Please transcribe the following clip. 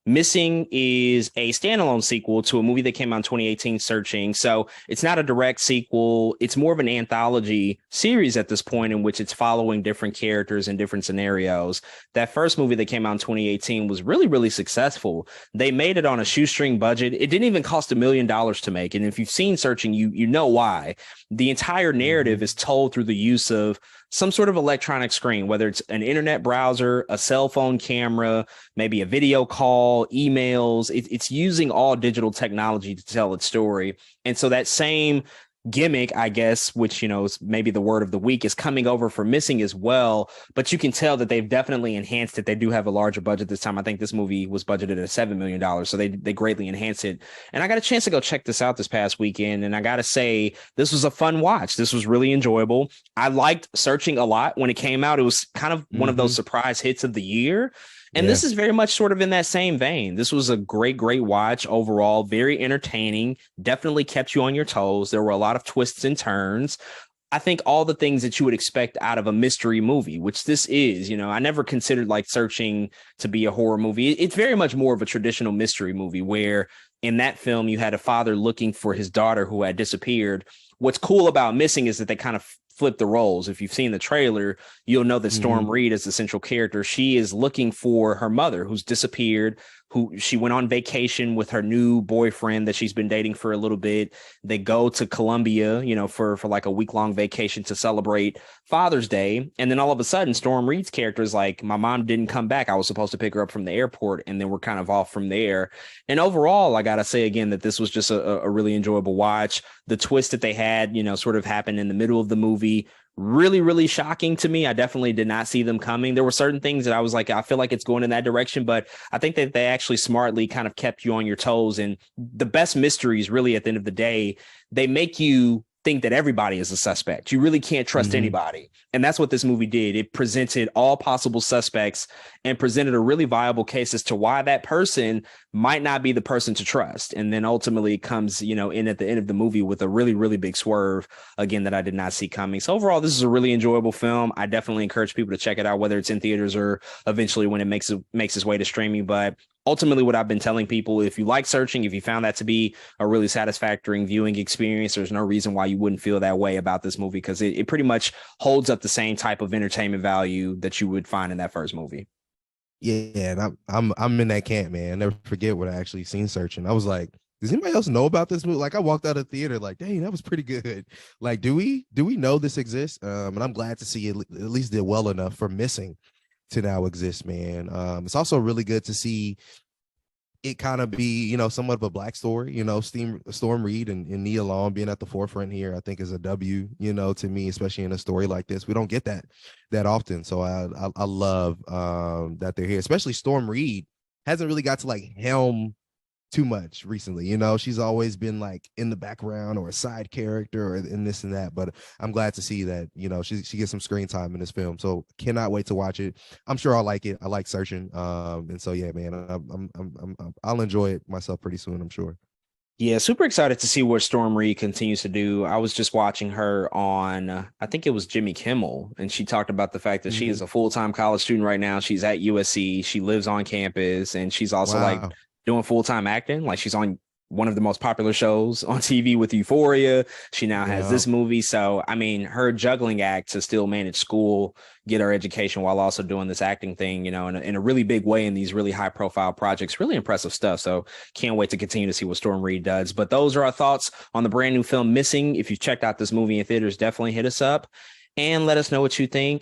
Missing is a standalone sequel to a movie that came out in 2018, Searching. So it's not a direct sequel. It's more of an anthology series at this point in which it's following different characters in different scenarios. That first movie that came out in 2018 was really, really successful. They made it on a shoestring budget. It didn't even cost $1 million to make. And if you've seen Searching, you know why. The entire narrative Hmm. is told through the use of some sort of electronic screen, whether it's an internet browser, a cell phone camera, maybe a video call, emails. It's using all digital technology to tell its story. And so that same gimmick, I guess, which, is maybe the word of the week, is coming over for Missing as well. But you can tell that they've definitely enhanced it. They do have a larger budget this time. I think this movie was budgeted at $7 million. So they greatly enhanced it. And I got a chance to go check this out this past weekend. And I got to say, this was a fun watch. This was really enjoyable. I liked Searching a lot when it came out. It was kind of one of those Hmm. surprise hits of the year. And Yeah. this is very much sort of in that same vein. This was a great, great watch overall, very entertaining, definitely kept you on your toes. There were a lot of twists and turns. I think all the things that you would expect out of a mystery movie, which this is, I never considered like Searching to be a horror movie. It's very much more of a traditional mystery movie where in that film you had a father looking for his daughter who had disappeared. What's cool about Missing is that they kind of flip the roles. If you've seen the trailer, you'll know that Hmm. Storm Reid is the central character. She is looking for her mother who's disappeared, who she went on vacation with her new boyfriend that she's been dating for a little bit. They go to Colombia, for like a week-long vacation to celebrate Father's Day. And then all of a sudden, Storm Reid's character is like, my mom didn't come back. I was supposed to pick her up from the airport. And then we're kind of off from there. And overall, I got to say again that this was just a really enjoyable watch. The twist that they had, sort of happened in the middle of the movie. Really, really shocking to me. I definitely did not see them coming. There were certain things that I was like, I feel like it's going in that direction, but I think that they actually smartly kind of kept you on your toes. And the best mysteries, really, at the end of the day, they make you think that everybody is a suspect. You really can't trust Hmm. anybody. And that's what this movie did. It presented all possible suspects and presented a really viable case as to why that person might not be the person to trust. And then ultimately it comes, in at the end of the movie with a really, really big swerve, again, that I did not see coming. So overall, this is a really enjoyable film. I definitely encourage people to check it out, whether it's in theaters or eventually when it makes its way to streaming. But ultimately, what I've been telling people, if you like Searching, if you found that to be a really satisfactory viewing experience, there's no reason why you wouldn't feel that way about this movie, because it pretty much holds up the same type of entertainment value that you would find in that first movie. Yeah, and I'm in that camp, man. I never forget what I actually seen Searching. I was like, does anybody else know about this movie? Like, I walked out of the theater like, dang, that was pretty good. Like, do we know this exists? And I'm glad to see it at least did well enough for Missing to now exist, man. It's also really good to see it kind of be, somewhat of a black story, Storm Reid and Nia Long being at the forefront here, I think is a W, to me, especially in a story like this. We don't get that often. So I love that they're here, especially Storm Reid hasn't really got to like helm too much recently. She's always been like in the background or a side character or in this and that. But I'm glad to see that, she gets some screen time in this film. So cannot wait to watch it. I'm sure I'll like it. I like Searching. And so yeah, man, I'll enjoy it myself pretty soon, I'm sure. Yeah, super excited to see what Storm Reid continues to do. I was just watching her on, I think it was Jimmy Kimmel, and she talked about the fact that she is Mhm. a full-time college student right now. She's at USC. She lives on campus, and she's also like Wow. doing full-time acting. Like she's on one of the most popular shows on TV with Euphoria. She now has Yeah. this movie. So, I mean, her juggling act to still manage school, get her education while also doing this acting thing, in a really big way in these really high-profile projects. Really impressive stuff. So, can't wait to continue to see what Storm Reid does. But those are our thoughts on the brand new film Missing. If you checked out this movie in theaters, definitely hit us up and let us know what you think.